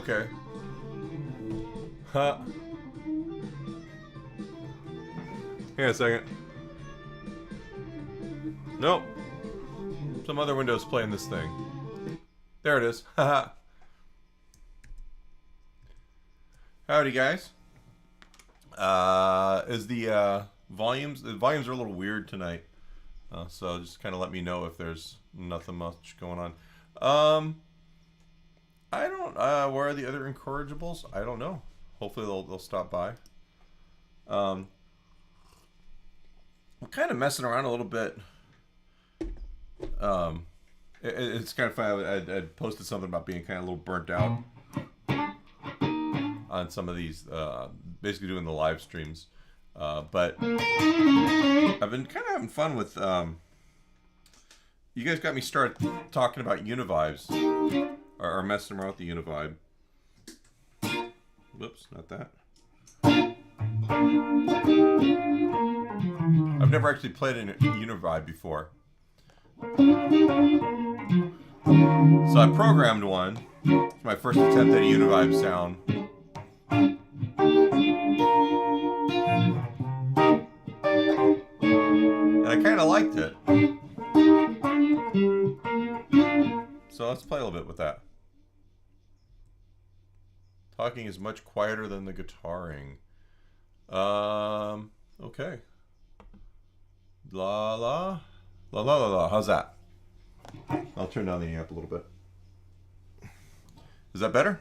Okay. Huh. Hang on a second. Nope. Some other window's playing this thing. There it is. Haha. Howdy, guys. Is the volumes are a little weird tonight. So just kind of let me know if there's nothing much going on. I don't, where are the other incorrigibles? I don't know. Hopefully they'll stop by. I'm kind of messing around a little bit. It's kind of funny. I'd posted something about being kind of a little burnt out on some of these, basically doing the live streams. But I've been kind of having fun with, you guys got me started talking about univibes, or messing around with the univibe. Whoops, not that. I've never actually played a univibe before. So I programmed one. It's my first attempt at a univibe sound. And I kind of liked it. So let's play a little bit with that. Talking is much quieter than the guitaring. Okay. La la. La la la la. How's that? I'll turn down the amp a little bit. Is that better?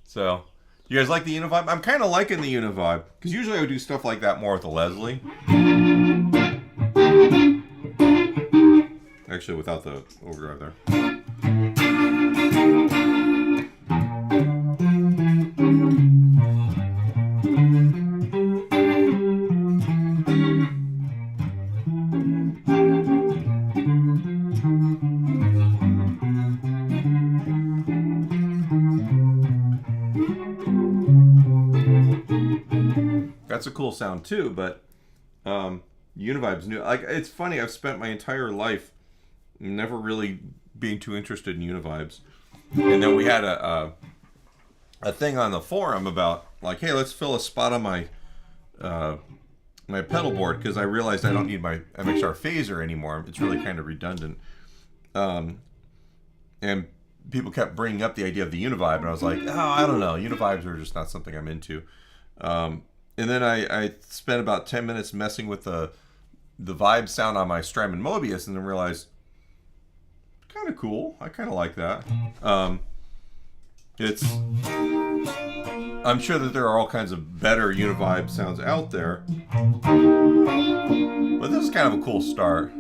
So, you guys like the Univibe? I'm kind of liking the Univibe, because usually I would do stuff like that more with the Leslie. Actually, without the overdrive there. That's a cool sound too, but Univibes new. Like, it's funny. I've spent my entire life never really being too interested in Univibes, and then we had a thing on the forum about like, hey, let's fill a spot on my my pedal board because I realized I don't need my MXR phaser anymore. It's really kind of redundant. And people kept bringing up the idea of the Univibe, and I was like, oh, I don't know. Univibes are just not something I'm into. And then I spent about 10 minutes messing with the vibe sound on my Strymon Mobius, and then realized, kind of cool. I kind of like that. I'm sure that there are all kinds of better Univibe sounds out there, but this is kind of a cool start.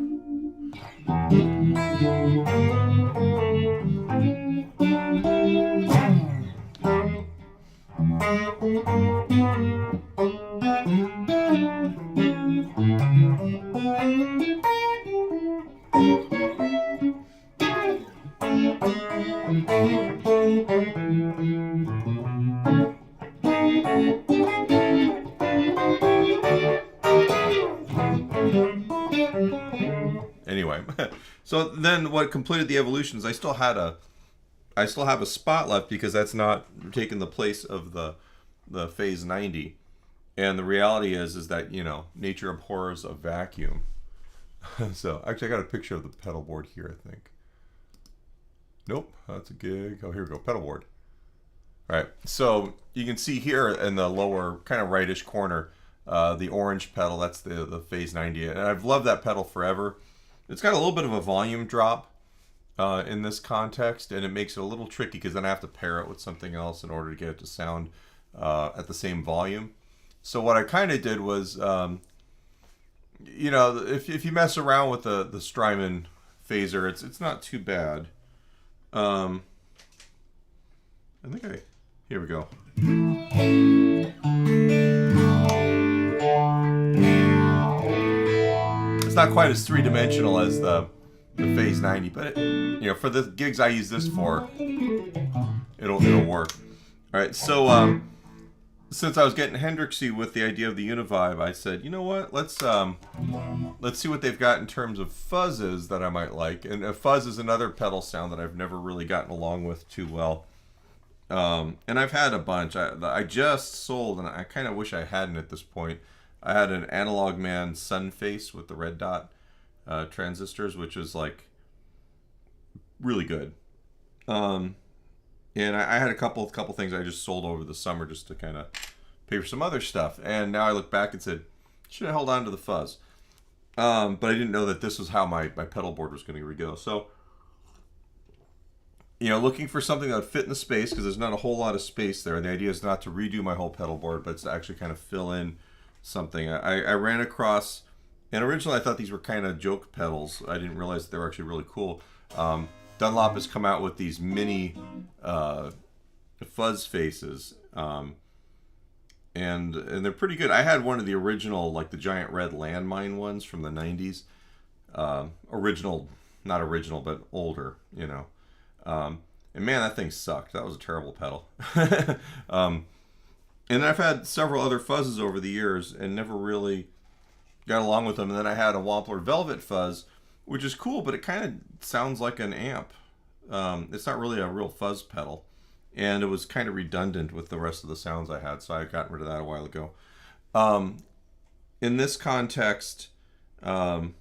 Anyway, so then what completed the evolution is I still have a spot left because that's not taking the place of the phase 90. And the reality is that, you know, nature abhors a vacuum. So actually I got a picture of the pedal board here, I think. Nope, that's a gig. Oh, here we go, pedal board. All right, so you can see here in the lower kind of rightish corner, the orange pedal, that's the phase 90. And I've loved that pedal forever. It's got a little bit of a volume drop in this context, and it makes it a little tricky because then I have to pair it with something else in order to get it to sound at the same volume. So what I kind of did was, you know, if you mess around with the Strymon phaser, it's not too bad. I think here we go. It's not quite as three-dimensional as the phase 90, but it, you know, for the gigs I use this for, it'll work. All right, so since I was getting Hendrixy with the idea of the Univibe, I said, you know what, let's see what they've got in terms of fuzzes that I might like. And a fuzz is another pedal sound that I've never really gotten along with too well. And I've had a bunch. I just sold, and I kind of wish I hadn't at this point. I had an Analog Man Sunface with the red dot transistors, which is like really good. And I had a couple things I just sold over the summer just to kind of pay for some other stuff. And now I look back and said, should have held on to the fuzz. But I didn't know that this was how my pedal board was going to go. So, you know, looking for something that would fit in the space, because there's not a whole lot of space there. And the idea is not to redo my whole pedal board, but it's to actually kind of fill in something. I ran across, and originally I thought these were kind of joke pedals. I didn't realize that they were actually really cool. Dunlop has come out with these mini fuzz faces, and they're pretty good. I had one of the original, like the giant red landmine ones from the 90s. Original, not original, but older, you know. And man, that thing sucked. That was a terrible pedal. And I've had several other fuzzes over the years and never really got along with them. And then I had a Wampler Velvet fuzz, which is cool, but it kind of sounds like an amp. It's not really a real fuzz pedal. And it was kind of redundant with the rest of the sounds I had, so I got rid of that a while ago. In this context, I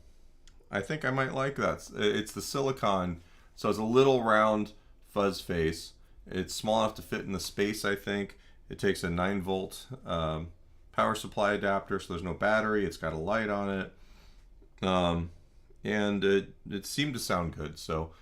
think I might like that. It's the silicon, so it's a little round fuzz face. It's small enough to fit in the space, I think. It takes a 9-volt power supply adapter, so there's no battery. It's got a light on it. And it seemed to sound good, so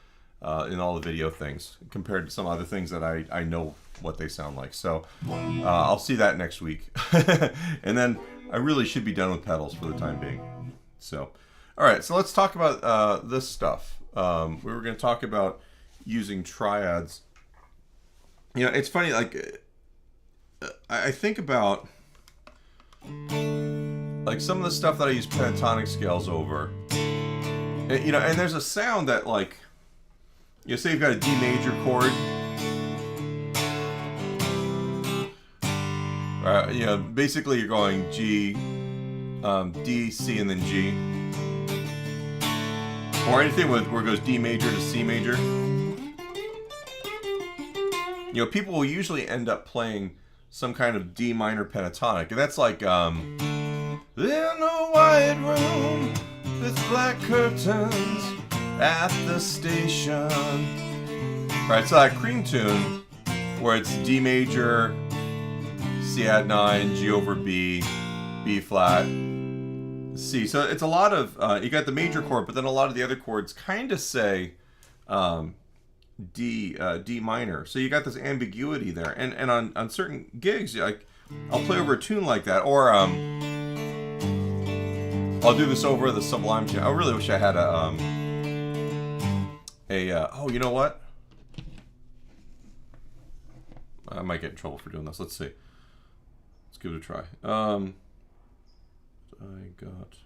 in all the video things, compared to some other things that I know what they sound like. So I'll see that next week. And then I really should be done with pedals for the time being. So, all right, so let's talk about this stuff. We were going to talk about using triads. You know, it's funny, like, I think about like some of the stuff that I use pentatonic scales over. You know, and there's a sound that, like, you know, say you've got a D major chord. You know, basically you're going G, D, C, and then G. Or anything where it goes D major to C major. You know, people will usually end up playing some kind of D minor pentatonic. And that's like, in a white room with black curtains at the station. Right, so that cream tune where it's D major, C add 9, G over B, B flat, C. So it's a lot of, you got the major chord, but then a lot of the other chords kind of say D minor. So you got this ambiguity there. And on certain gigs, like I'll play over a tune like that, or I'll do this over the Sublime tune. I really wish I had oh, you know what? I might get in trouble for doing this. Let's see. Let's give it a try. I got...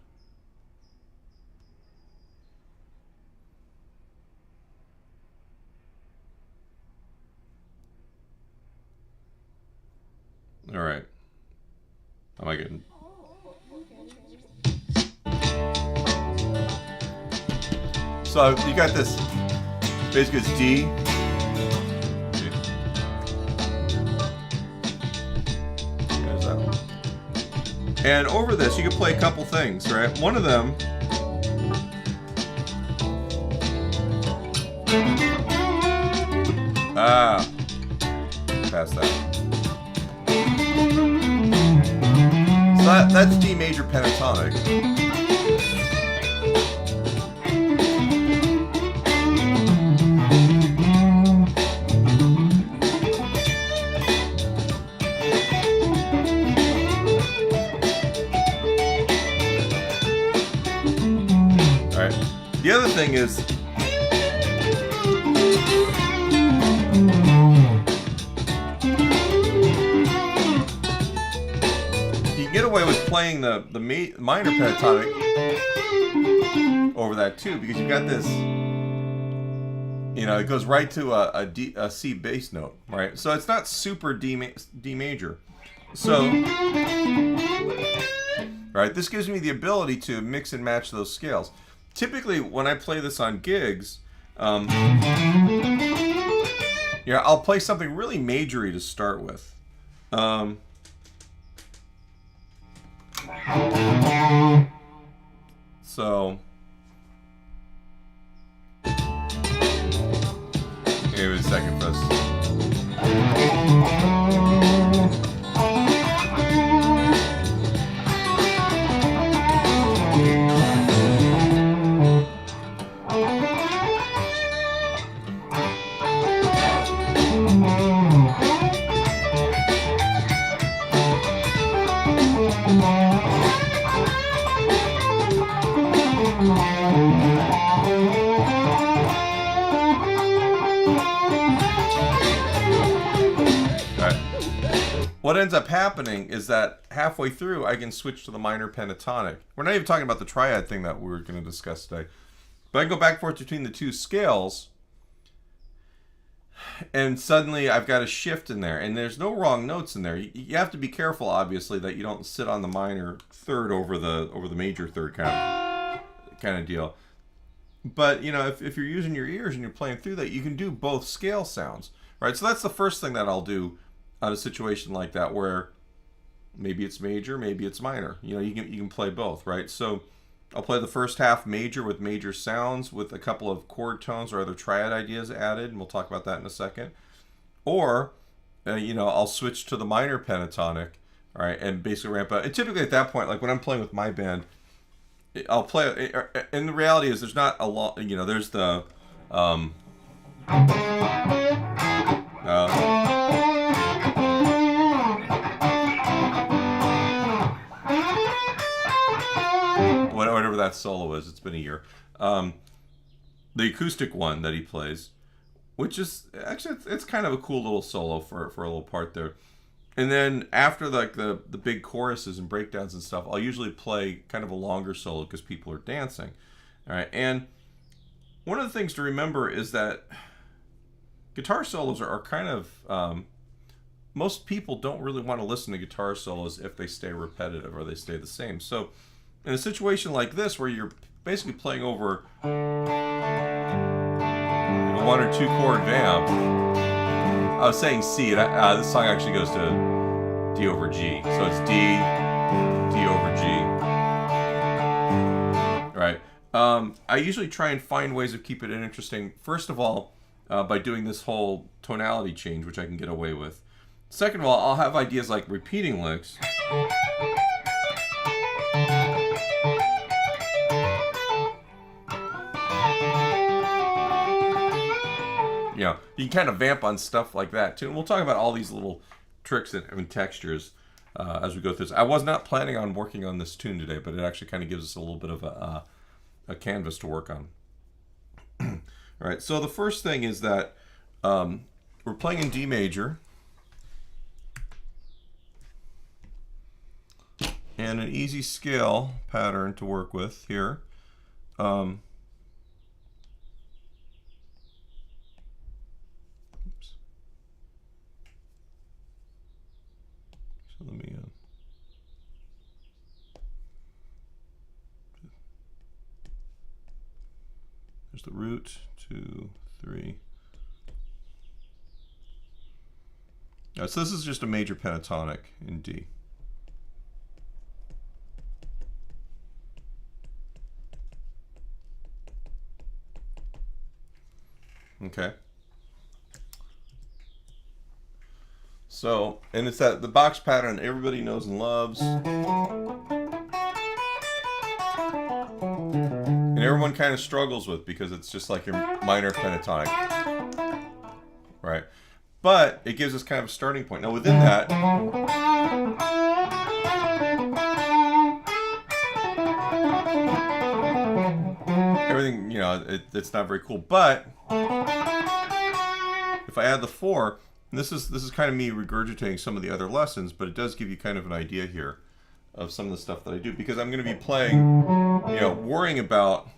All right. Am I getting... So you got this, basically it's D. There's that one. And over this, you can play a couple things, right? One of them, past that. So that's D major pentatonic. The other thing is, you get away with playing the minor pentatonic over that too, because you got this, you know, it goes right to a C bass note, right? So it's not super D major. So, right, this gives me the ability to mix and match those scales. Typically, when I play this on gigs, yeah, I'll play something really majory to start with. So, give me a second for this. What ends up happening is that halfway through, I can switch to the minor pentatonic. We're not even talking about the triad thing that we were going to discuss today. But I can go back and forth between the two scales, and suddenly I've got a shift in there. And there's no wrong notes in there. You have to be careful, obviously, that you don't sit on the minor third over the major third kind of deal. But, you know, if you're using your ears and you're playing through that, you can do both scale sounds, right? So that's the first thing that I'll do on a situation like that, where maybe it's major, maybe it's minor. You know, you can play both, right? So I'll play the first half major with major sounds with a couple of chord tones or other triad ideas added, and we'll talk about that in a second. Or, you know, I'll switch to the minor pentatonic, all right, and basically ramp up. And typically at that point, like when I'm playing with my band, I'll play, and the reality is there's not a lot, you know, there's the, whatever that solo is, it's been a year. The acoustic one that he plays, which is actually it's kind of a cool little solo for a little part there. And then after like the big choruses and breakdowns and stuff, I'll usually play kind of a longer solo because people are dancing. All right, and one of the things to remember is that guitar solos are kind of most people don't really want to listen to guitar solos if they stay repetitive or they stay the same. So in a situation like this where you're basically playing over like a 1 or 2 chord vamp, I was saying C, and this song actually goes to D over G. So it's D, D over G. Right. I usually try and find ways of keeping it interesting. First of all, by doing this whole tonality change, which I can get away with. Second of all, I'll have ideas like repeating licks. You know, you can kind of vamp on stuff like that too. And we'll talk about all these little tricks and textures as we go through this. I was not planning on working on this tune today, but it actually kind of gives us a little bit of a canvas to work on. All right, so the first thing is that we're playing in D major. And an easy scale pattern to work with here. Oops. So let me there's the root, 2, 3. So this is just a major pentatonic in D. Okay. So, and it's that the box pattern everybody knows and loves. And everyone kind of struggles with because it's just like your minor pentatonic. Right? But it gives us kind of a starting point. Now within that, everything, you know, it's not very cool. But if I add the 4, and this is kind of me regurgitating some of the other lessons, but it does give you kind of an idea here of some of the stuff that I do, because I'm going to be playing, you know, worrying about.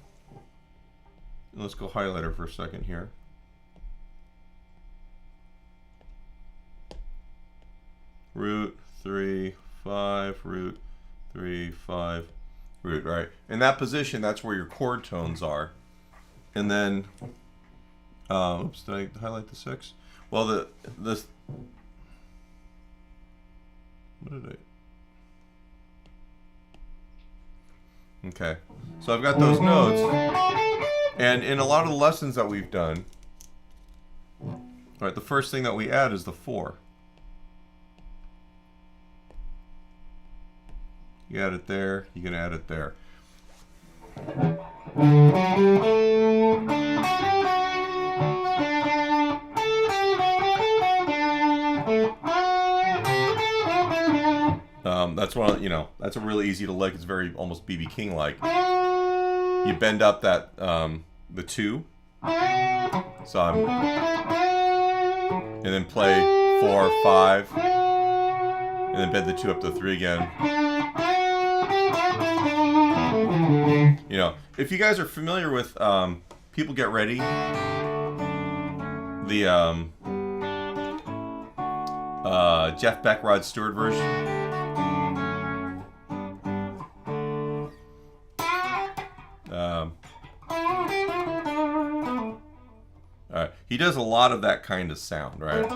Let's go highlighter for a second here. Root 3 5 root 3 5 root, right? In that position, that's where your chord tones are. And then, oops, did I highlight the 6? Well, what did I? Okay, so I've got those notes, and in a lot of the lessons that we've done, right, the first thing that we add is the 4. You add it there, you can add it there. That's one, you know, that's a really easy to lick. It's very almost B.B. King like. You bend up that the 2, so I'm, and then play 4 5, and then bend the 2 up to 3 again. You know, if you guys are familiar with People Get Ready, the Jeff Beck, Rod Stewart version. Alright, he does a lot of that kind of sound, right?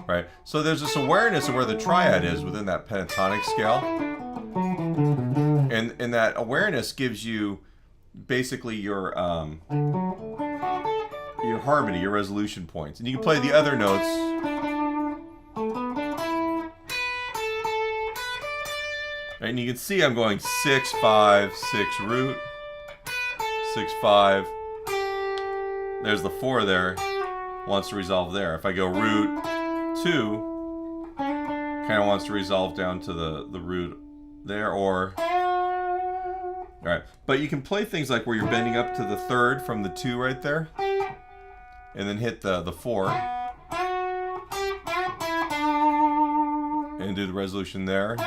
Right. So there's this awareness of where the triad is within that pentatonic scale. And that awareness gives you basically your harmony, your resolution points. And you can play the other notes. Right, and you can see I'm going 6 5 6 root, 6 5. There's the 4 there. Wants to resolve there. If I go root 2, kind of wants to resolve down to the root there, or all right. But you can play things like where you're bending up to the 3rd from the 2 right there, and then hit the 4, and do the resolution there.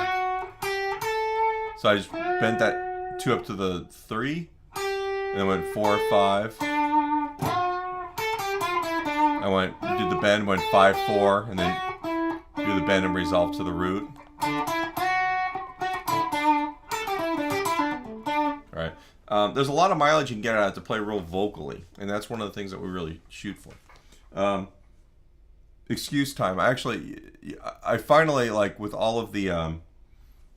So I just bent that 2 up to the 3, and then went 4 5. did the bend, went 5/4, and then do the bend and resolve to the root. All right. There's a lot of mileage you can get out of it to play real vocally, and that's one of the things that we really shoot for. Excuse time. I finally, like, with all of the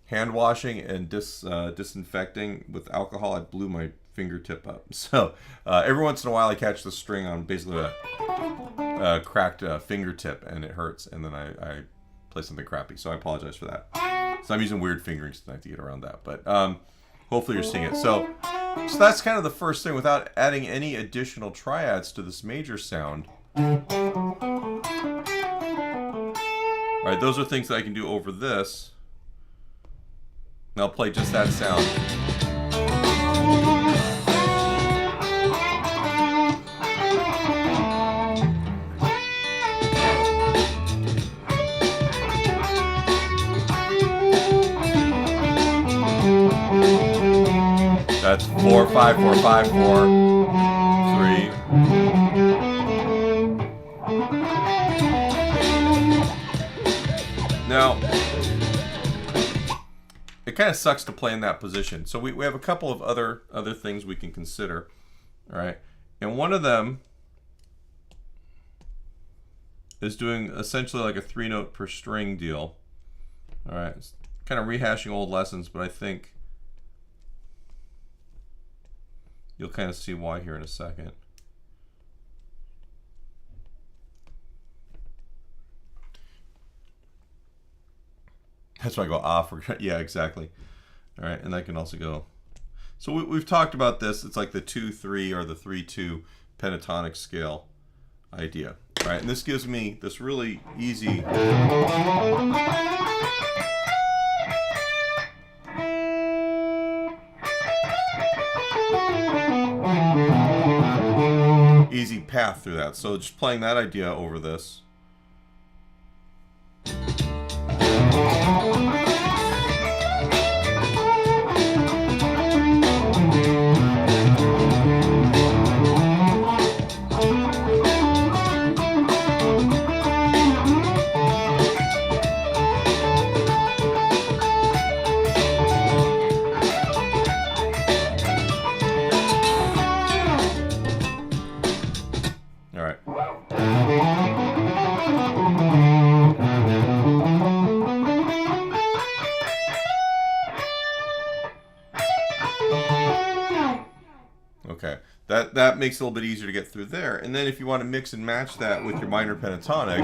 hand washing and disinfecting with alcohol, I blew my fingertip up. So every once in a while I catch the string on basically a cracked fingertip, and it hurts, and then I play something crappy. So I apologize for that. So I'm using weird fingerings tonight to get around that, but hopefully you're seeing it. So that's kind of the first thing without adding any additional triads to this major sound. All right, those are things that I can do over this. And I'll play just that sound. That's 4, 5, 4, 5, 4, 3. Now, it kind of sucks to play in that position. So we have a couple of other things we can consider. All right. And one of them is doing essentially like a 3-note per string deal. All right. It's kind of rehashing old lessons, but I think you'll kind of see why here in a second. That's why I go off. Yeah, exactly. All right, and that can also go. So we've talked about this. It's like the 2-3 or the 3-2 pentatonic scale idea. All right, and this gives me this really easy. Easy path through that. So just playing that idea over this. Okay, that makes it a little bit easier to get through there. And then if you want to mix and match that with your minor pentatonic,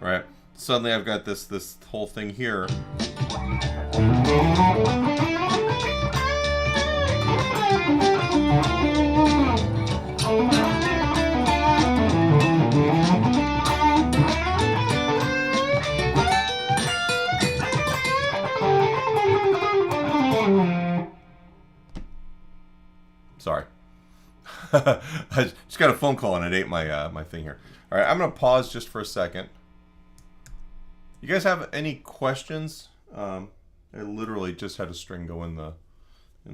right? Suddenly I've got this whole thing here. Sorry. I just got a phone call and it ate my my thing here. All right, I'm going to pause just for a second. You guys have any questions? I literally just had a string go in the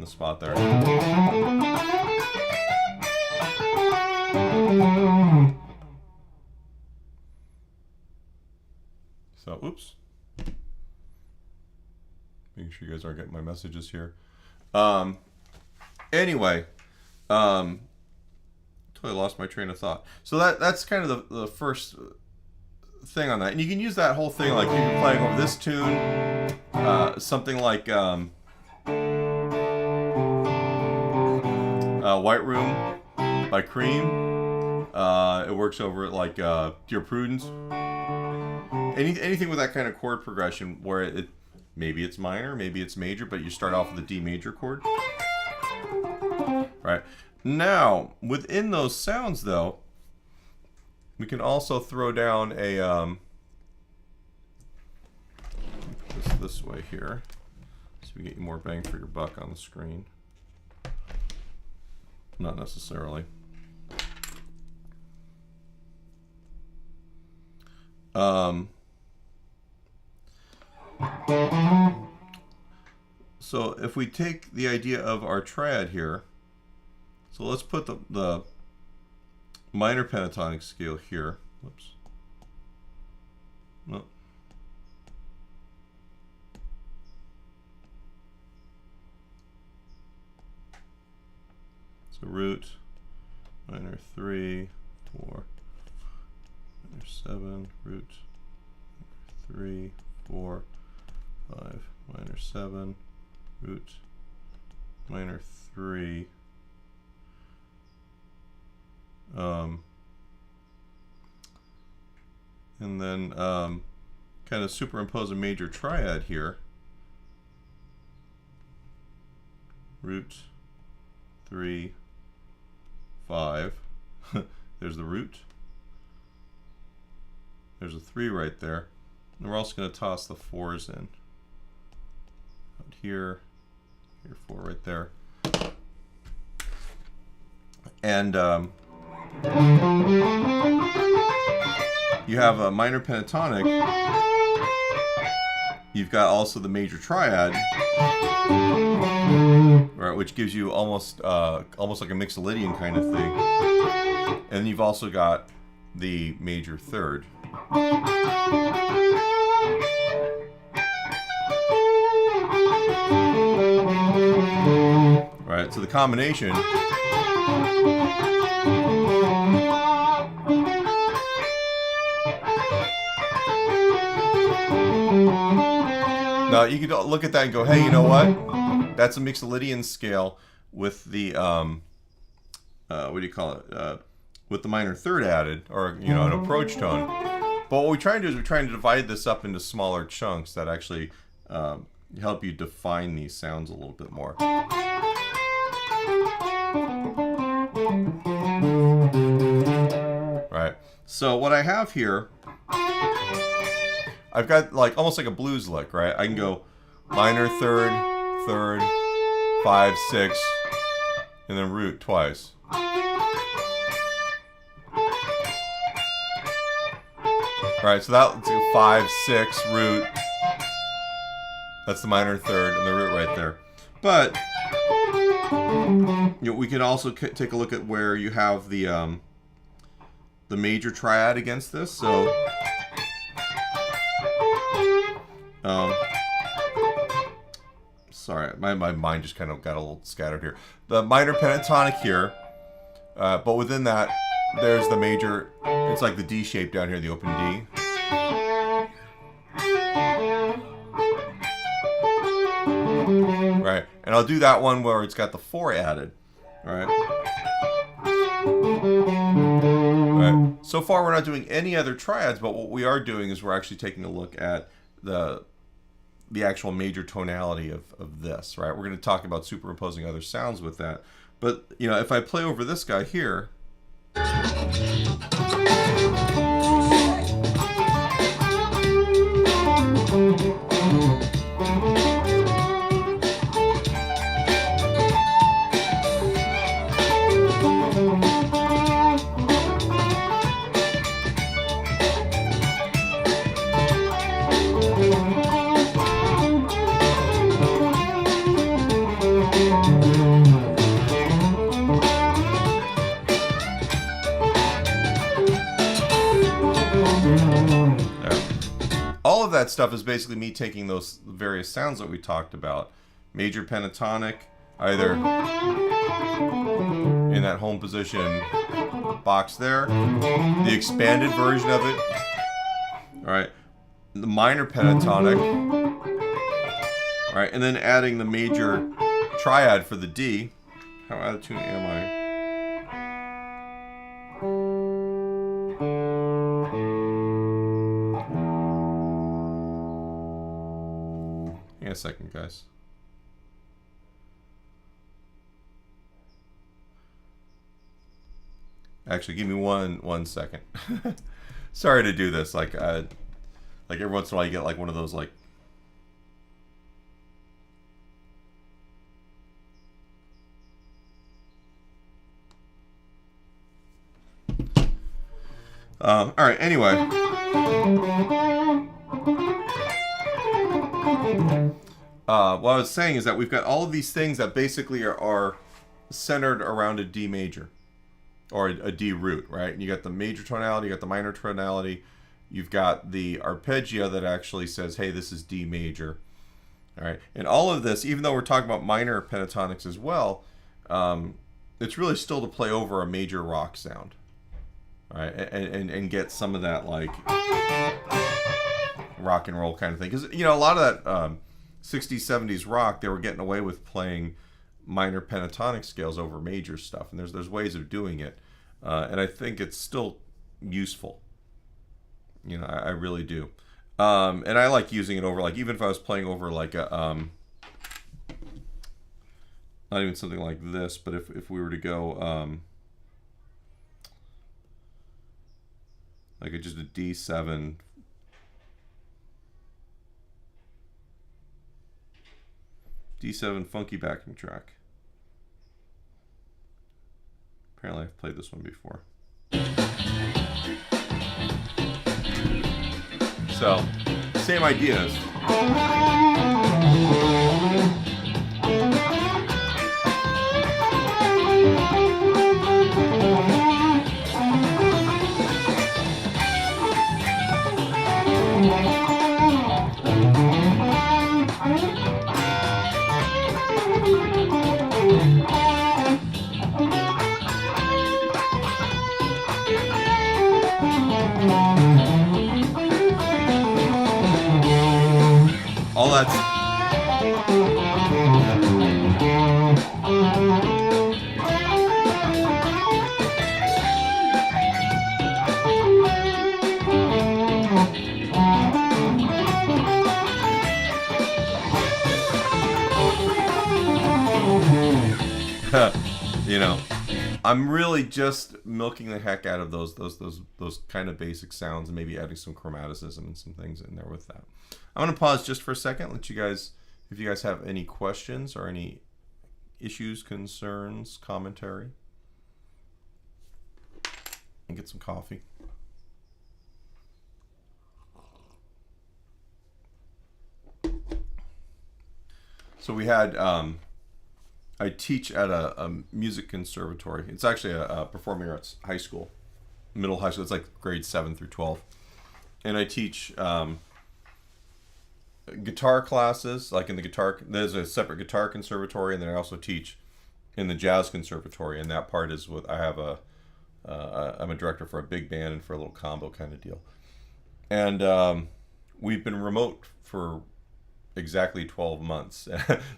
spot there. So, oops. Making sure you guys aren't getting my messages here. Anyway, totally lost my train of thought. So that's kind of the first thing on that. And you can use that whole thing, like you can play over this tune, something like White Room by Cream. It works over like Dear Prudence. Anything with that kind of chord progression where maybe it's minor, maybe it's major, but you start off with a D major chord. Right. Now, within those sounds, though, we can also throw down a put this way here, so we get you more bang for your buck on the screen. Not necessarily. So if we take the idea of our triad here, so let's put the minor pentatonic scale here. Whoops. No. So root, minor 3, 4, minor 7, root, 3, 4, 5, minor 7, root, minor 3. And then kind of superimpose a major triad here. Root, 3, 5. There's the root. There's a 3 right there. And we're also going to toss the 4s in. Out here, here 4 right there. And you have a minor pentatonic. You've got also the major triad, right, which gives you almost like a Mixolydian kind of thing. And you've also got the major third. Right, so the combination. Now you could look at that and go, hey, you know what? That's a Mixolydian scale with the what do you call it? With the minor third added, or you know, an approach tone. But what we're trying to do is we're trying to divide this up into smaller chunks that actually help you define these sounds a little bit more. Right. So what I have here, I've got like almost like a blues lick, right? I can go minor third, third, 5, 6, and then root twice. Alright, so that's 5, 6, root. That's the minor third and the root right there. But you know, we can also take a look at where you have the major triad against this. So sorry, my mind just kind of got a little scattered here. The minor pentatonic here, but within that, there's the major. It's like the D shape down here, the open D. Right, and I'll do that one where it's got the 4 added. Right. Right. So far, we're not doing any other triads, but what we are doing is we're actually taking a look at the actual major tonality of this. Right. We're going to talk about superimposing other sounds with that. But you know, if I play over this guy here. All of that stuff is basically me taking those various sounds that we talked about. Major pentatonic, either in that home position box there, the expanded version of it, all right, the minor pentatonic, all right, and then adding the major triad for the D. How out of tune am I? Hang on a second, guys. Actually, give me one second. Sorry to do this. Like every once in a while, you get like one of those like. All right. Anyway. What I was saying is that we've got all of these things that basically are centered around a D major. or a D root, right? And you got the major tonality, you got the minor tonality, you've got the arpeggio that actually says, hey, this is D major. All right, and all of this, even though we're talking about minor pentatonics as well, it's really still to play over a major rock sound, all right, and get some of that like rock and roll kind of thing. Because you know, a lot of that 60s, 70s rock, they were getting away with playing minor pentatonic scales over major stuff, and there's ways of doing it, and I think it's still useful. You know, I really do. And I like using it over, like, even if I was playing over like a, not even something like this, but if we were to go, like just a D7, D7 funky backing track. Apparently I've played this one before. So, same ideas. All that's you know, I'm really just milking the heck out of those kind of basic sounds, and maybe adding some chromaticism and some things in there with that. I'm going to pause just for a second, let you guys, if you guys have any questions or any issues, concerns, commentary, and get some coffee. So we had, I teach at a music conservatory. It's actually a performing arts high school, middle high school. It's like grades 7 through 12. And I teach guitar classes, like in the guitar, there's a separate guitar conservatory, and then I also teach in the jazz conservatory. And that part is what I have I'm a director for a big band and for a little combo kind of deal. And we've been remote for exactly 12 months.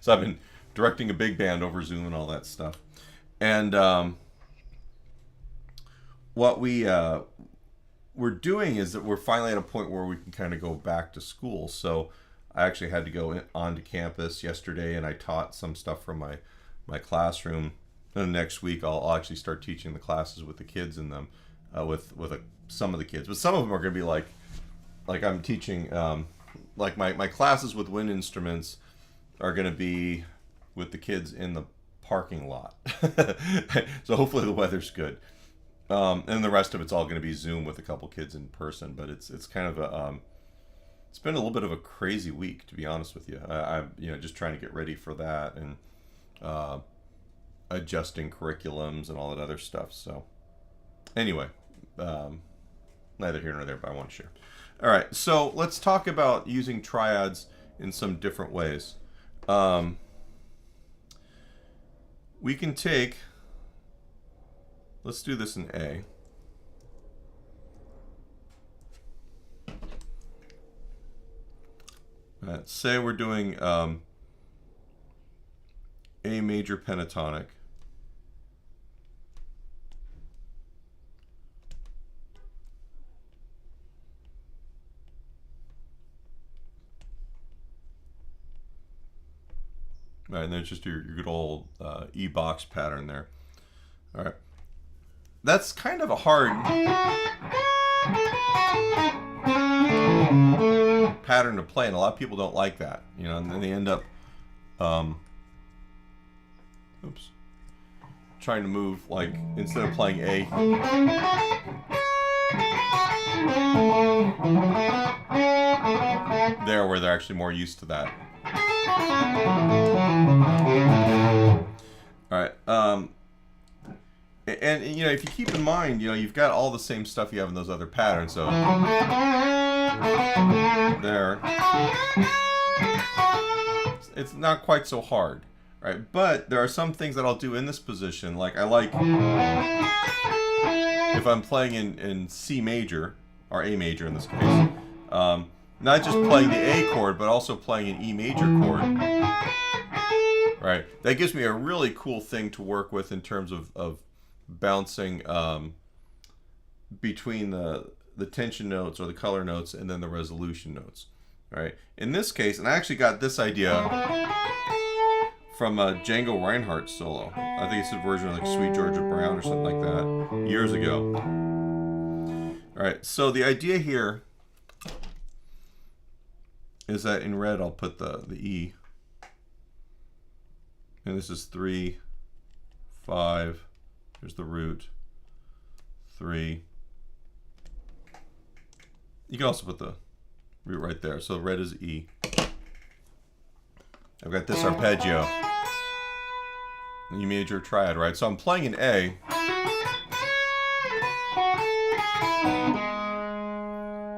So I've been directing a big band over Zoom and all that stuff. And what we're doing is that we're finally at a point where we can kind of go back to school. So I actually had to go onto campus yesterday, and I taught some stuff from my classroom. And next week I'll actually start teaching the classes with the kids in them, with some of the kids. But some of them are going to be like I'm teaching, like my classes with wind instruments are going to be with the kids in the parking lot. So hopefully the weather's good. And the rest of it's all going to be Zoom with a couple kids in person. But it's kind of a it's been a little bit of a crazy week, to be honest with you. I'm just trying to get ready for that, and adjusting curriculums and all that other stuff. So anyway, neither here nor there, but I want to share. All right, so let's talk about using triads in some different ways. We can take, let's do this in A. Say we're doing A major pentatonic. Right, and then it's just your good old E box pattern there. All right, that's kind of a hard pattern to play, and a lot of people don't like that, and then they end up, trying to move, like, instead of playing A, there, where they're actually more used to that. All right, And you know, if you keep in mind, you know, you've got all the same stuff you have in those other patterns. So there, it's not quite so hard, right? But there are some things that I'll do in this position. Like I like if I'm playing in C major or A major in this case, not just playing the A chord, but also playing an E major chord. Right, that gives me a really cool thing to work with in terms of bouncing between the tension notes or the color notes and then the resolution notes. Right, in this case, and I actually got this idea from a Django Reinhardt solo. I think it's a version of like Sweet Georgia Brown or something like that years ago. All right, so the idea here is that in red I'll put the E. And this is 3, 5, here's the root, 3. You can also put the root right there. So red is E. I've got this arpeggio, E major triad, right? So I'm playing an A.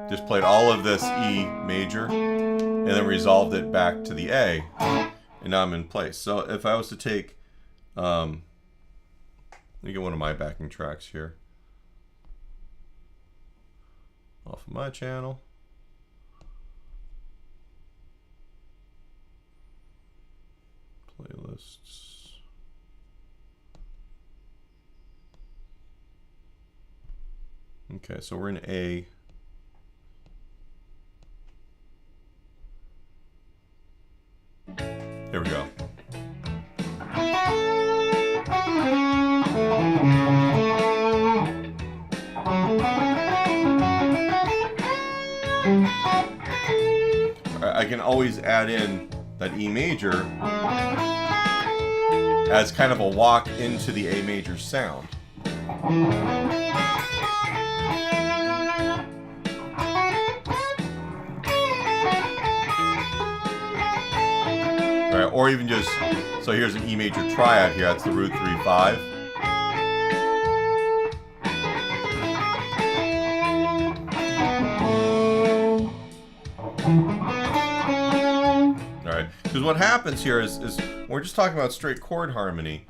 Just played all of this E major, and then resolved it back to the A. And now I'm in place. So if I was to take, let me get one of my backing tracks here off of my channel. Playlists. Okay, so we're in A. Here we go. I can always add in that E major as kind of a walk into the A major sound. Right, or even just, so here's an E major triad here, that's the root 3, 5. Alright, because what happens here is we're just talking about straight chord harmony.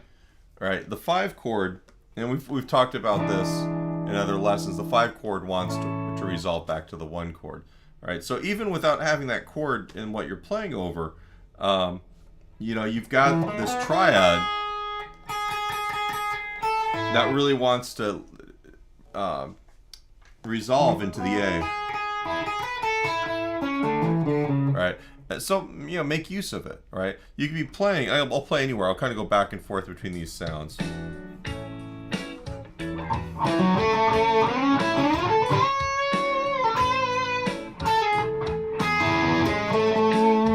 Right, the 5 chord, and we've talked about this in other lessons, the 5 chord wants to resolve back to the 1 chord. Right, so even without having that chord in what you're playing over, you know, you've got this triad that really wants to resolve into the A. Right? So, you know, make use of it, right? You can be playing, I'll play anywhere, I'll kind of go back and forth between these sounds.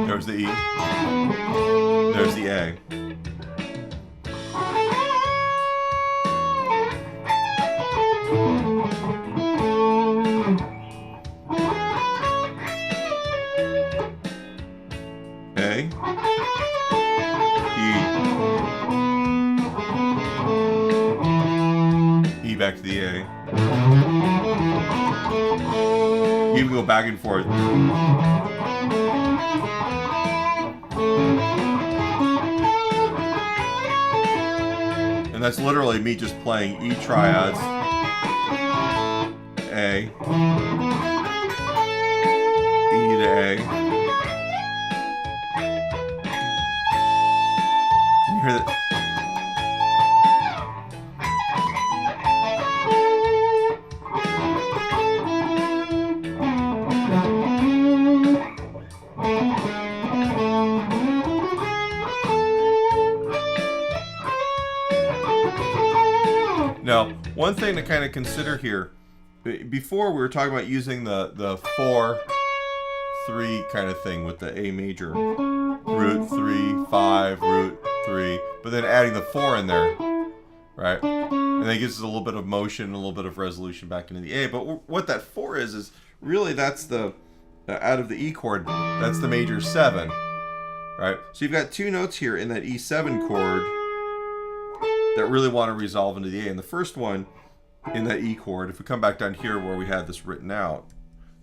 There's the E. There's the A. A. E. E back to the A. You can go back and forth. And that's literally me just playing E triads, A, E to A. You hear that? Now, one thing to kind of consider here, before we were talking about using the 4, 3 kind of thing with the A major, root 3, 5, root 3, but then adding the 4 in there, right? And that gives us a little bit of motion, a little bit of resolution back into the A. But what that 4 is really that's the, out of the E chord, that's the major 7, right? So you've got 2 notes here in that E7 chord. that really want to resolve into the A. And the first one in that E chord, if we come back down here where we had this written out,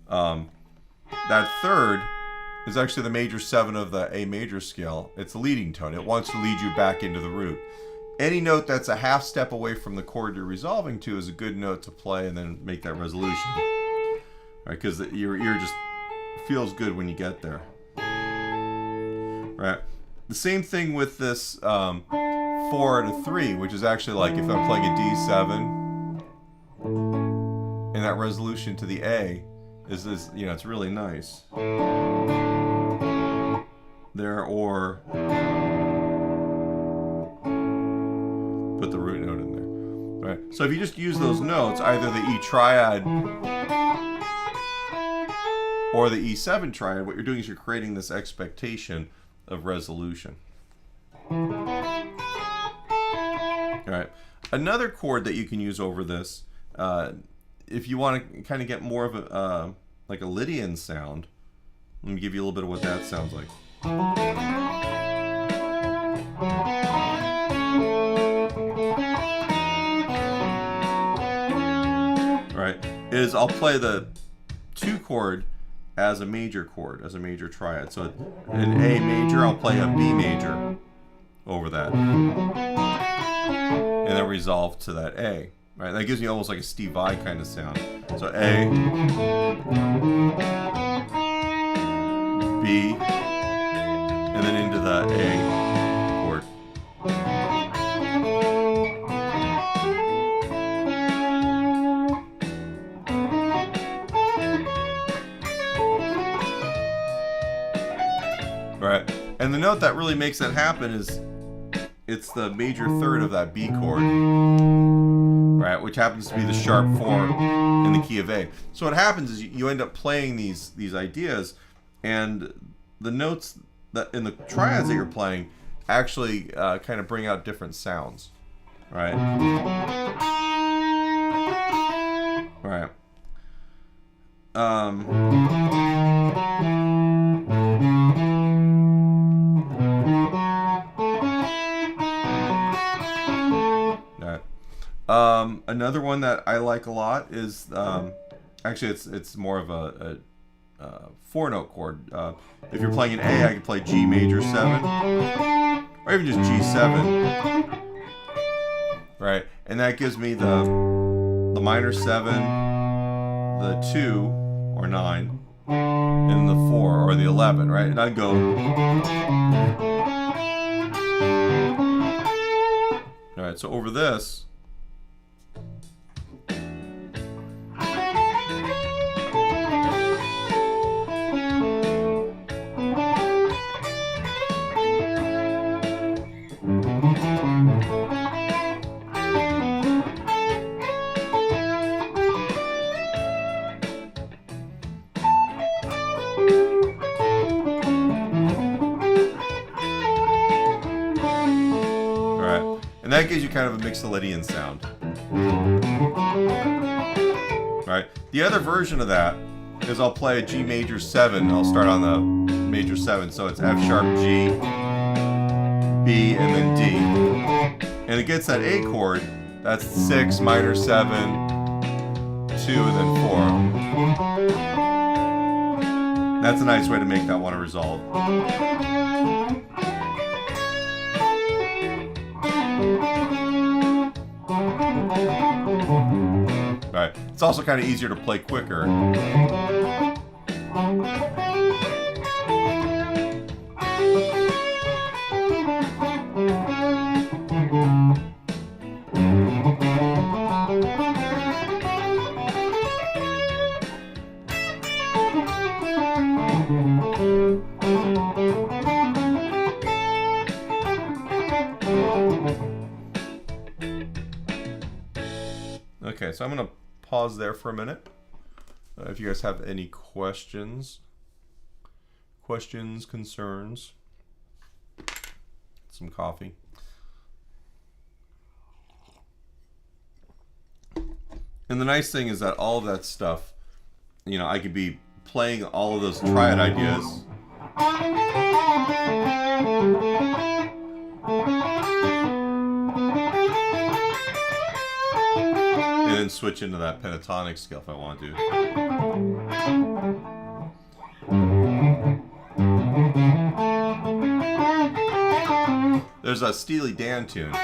that third is actually the major 7 of the A major scale. It's a leading tone. It wants to lead you back into the root. Any note that's a half step away from the chord you're resolving to is a good note to play and then make that resolution. Right, because your ear just feels good when you get there. Right. The same thing with this 4 to 3, which is actually like if I'm playing a D7, and that resolution to the A is this, you know, it's really nice. There, or put the root note in there. Right. So if you just use those notes, either the E triad or the E7 triad, what you're doing is you're creating this expectation of resolution. All right. Another chord that you can use over this, if you want to kind of get more of a like a Lydian sound, let me give you a little bit of what that sounds like. Right, is I'll play the 2 chord as a major chord, as a major triad. So in A major, I'll play a B major over that, and then resolve to that A. Right, that gives me almost like a Steve Vai kind of sound. So A, B, and then into the A chord. Right, and the note that really makes that happen is it's the major third of that B chord, right, which happens to be the sharp 4 in the key of A. So what happens is you end up playing these ideas, and the notes that in the triads that you're playing actually kind of bring out different sounds, right? Right. Another one that I like a lot is actually it's more of a 4-note chord. If you're playing an A, I can play G major 7, or even just G7, right? And that gives me the minor 7, the 2 or 9, and the 4 or the 11, right? And I'd go. All right, so over this. And that gives you kind of a Mixolydian sound. Right. The other version of that is I'll play a G major 7. I'll start on the major 7. So it's F sharp G, B, and then D. And it gets that A chord. That's 6, minor 7, 2, and then 4. That's a nice way to make that one a resolve. Right. It's also kind of easier to play quicker. Okay, so I'm going to pause there for a minute. If you guys have any questions, concerns, some coffee. And the nice thing is that all of that stuff, you know, I could be playing all of those triad ideas. then switch into that pentatonic scale if I want to. There's a Steely Dan tune. Well,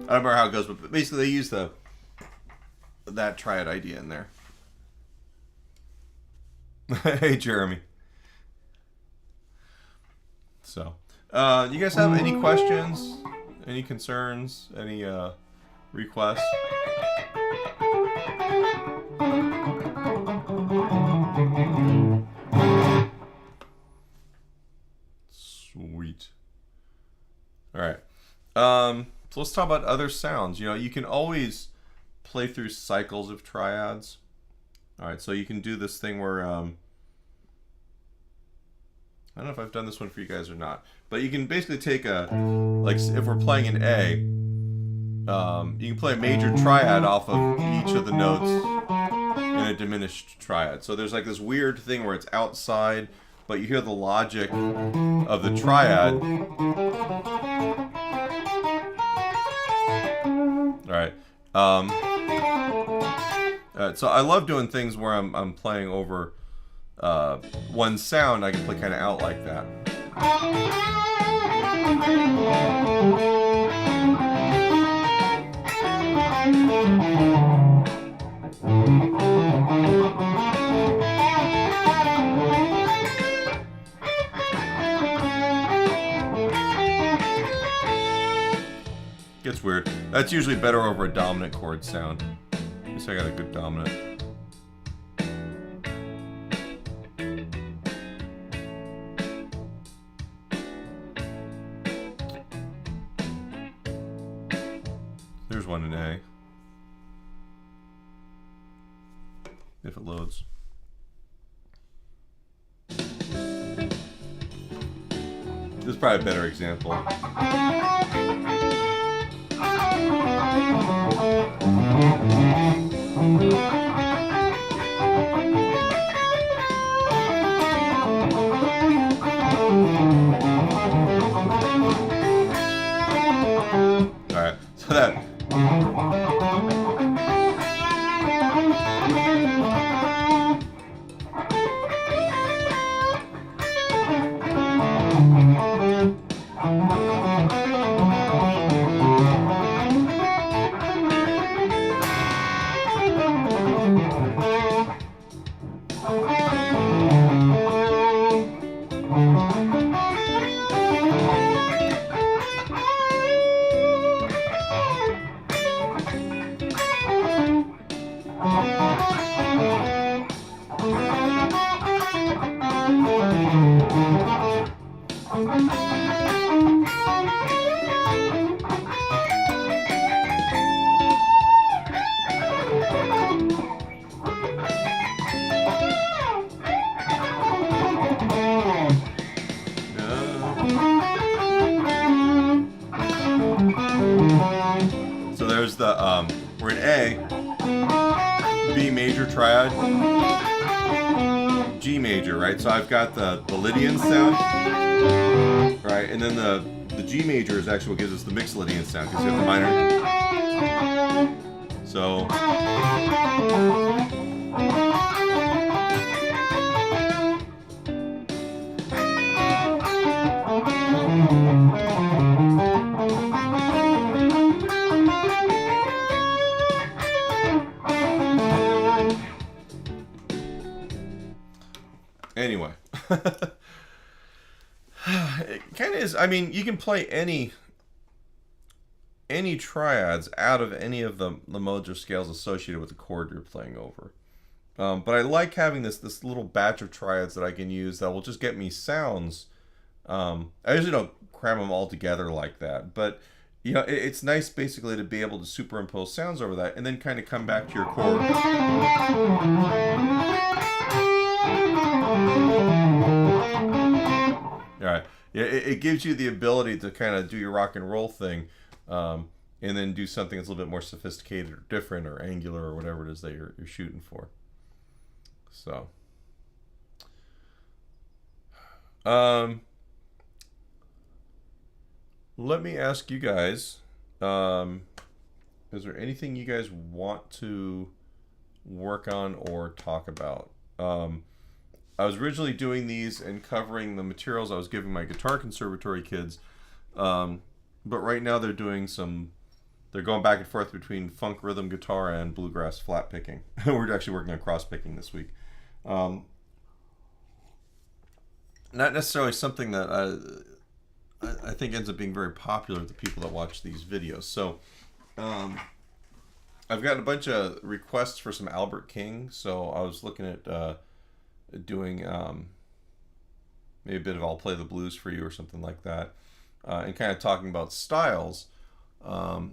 I don't remember how it goes, but basically they use that triad idea in there. Hey, Jeremy. So, you guys have any questions, any concerns, any requests? Sweet. All right. So let's talk about other sounds. You know, you can always play through cycles of triads. All right, so you can do this thing where I don't know if I've done this one for you guys or not, but you can basically take like if we're playing an A, you can play a major triad off of each of the notes in a diminished triad. So there's like this weird thing where it's outside, but you hear the logic of the triad. All right. So I love doing things where I'm playing over one sound. I can play kind of out like that. Gets weird. That's usually better over a dominant chord sound. At least I got a good dominant. There's one in A. If it loads. This is probably a better example. Alright, so that. So there's the we're in A, B major triad, G major, right? So I've got the Lydian sound, right? And then the G major is actually what gives us the mixed Lydian sound because you have the minor. So anyway, it kind of is. I mean, you can play any triads out of any of the modes or scales associated with the chord you're playing over. But I like having this little batch of triads that I can use that will just get me sounds. I usually don't cram them all together like that, but you know, it's nice basically to be able to superimpose sounds over that and then kind of come back to your chord. Alright, yeah, it gives you the ability to kind of do your rock and roll thing, and then do something that's a little bit more sophisticated or different or angular or whatever it is that you're shooting for. So, Let me ask you guys, is there anything you guys want to work on or talk about? I was originally doing these and covering the materials I was giving my guitar conservatory kids, but right now they're going back and forth between funk rhythm guitar and bluegrass flat picking. We're actually working on cross picking this week. Not necessarily something that I think ends up being very popular with the people that watch these videos. So I've got a bunch of requests for some Albert King, so I was looking at doing maybe a bit of I'll Play the Blues for You or something like that, and kind of talking about styles.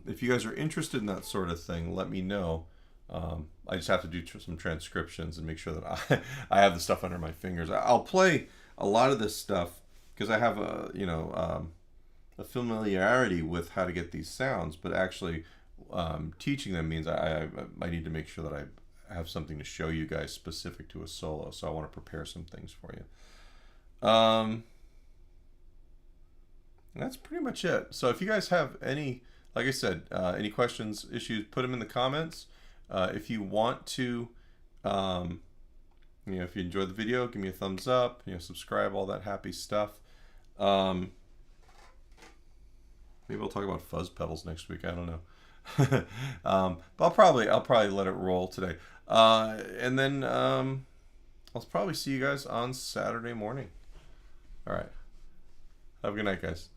If you guys are interested in that sort of thing, let me know. I just have to do some transcriptions and make sure that I have the stuff under my fingers. I'll play a lot of this stuff because I have a familiarity with how to get these sounds, but actually teaching them means I need to make sure that I have something to show you guys specific to a solo, so I want to prepare some things for you. That's pretty much it. So if you guys have any, like I said, any questions, issues, put them in the comments. If you want to, if you enjoyed the video, give me a thumbs up, subscribe, all that happy stuff. Maybe I'll talk about fuzz pedals next week. I don't know. But I'll probably let it roll today. And then I'll probably see you guys on Saturday morning. All right. Have a good night, guys.